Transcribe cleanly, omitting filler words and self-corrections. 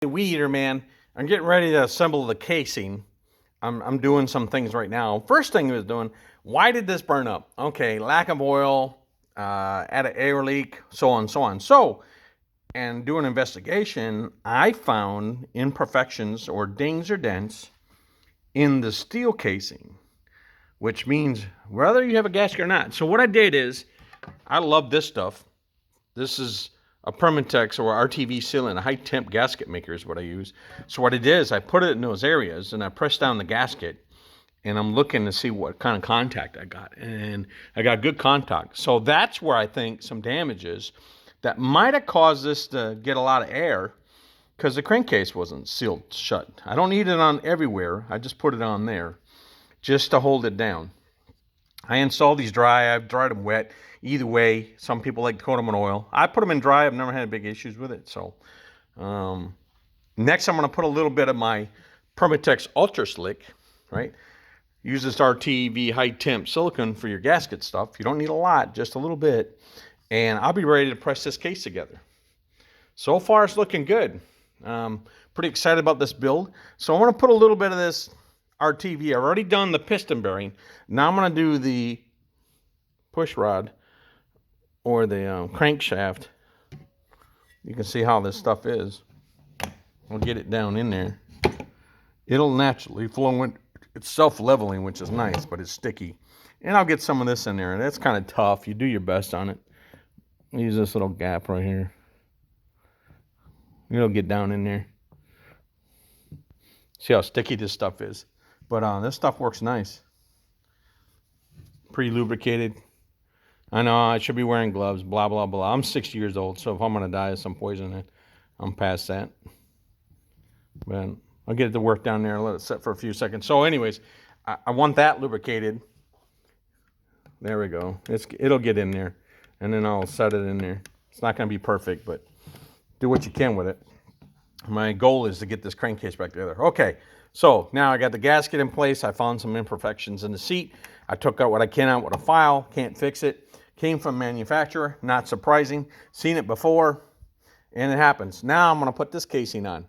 The weed eater, man. I'm getting ready to assemble the casing. I'm doing some things right now. First thing I was doing, why did this burn up? Okay, lack of oil, had an air leak, so on, so on. So, and doing an investigation, I found imperfections or dings or dents in the steel casing, which means whether you have a gasket or not. So what I did is, I love this stuff. This is a Permatex or RTV sealant, a high temp gasket maker is what I use. So what I did is I put it in those areas and I pressed down the gasket and I'm looking to see what kind of contact I got. And I got good contact. So that's where I think some damage is that might have caused this to get a lot of air because the crankcase wasn't sealed shut. I don't need it on everywhere. I just put it on there just to hold it down. I installed these dry. I've dried them wet. Either way, some people like to coat them in oil. I put them in dry. I've never had big issues with it. So next I'm going to put a little bit of my Permatex Ultra Slick, right? Use this RTV high temp silicone for your gasket stuff. You don't need a lot, just a little bit. And I'll be ready to press this case together. So far it's looking good. Pretty excited about this build. So I'm going to put a little bit of this RTV. I've already done the piston bearing. Now I'm going to do the push rod or the crankshaft. You can see how this stuff is. I'll get it down in there. It'll naturally flow. It's self-leveling, which is nice, but it's sticky. And I'll get some of this in there. That's kind of tough. You do your best on it. Use this little gap right here. It'll get down in there. See how sticky this stuff is. But this stuff works nice. Pre-lubricated. I know I should be wearing gloves, blah, blah, blah. I'm 60 years old, so if I'm going to die of some poison, I'm past that. But I'll get it to work down there and let it set for a few seconds. So anyways, I want that lubricated. There we go. It'll get in there. And then I'll set it in there. It's not going to be perfect, but do what you can with it. My goal is to get this crankcase back together. Okay, so now I got the gasket in place. I found some imperfections in the seat. I took out what I can out with a file. Can't fix it. Came from manufacturer. Not surprising. Seen it before. And it happens. Now I'm going to put this casing on.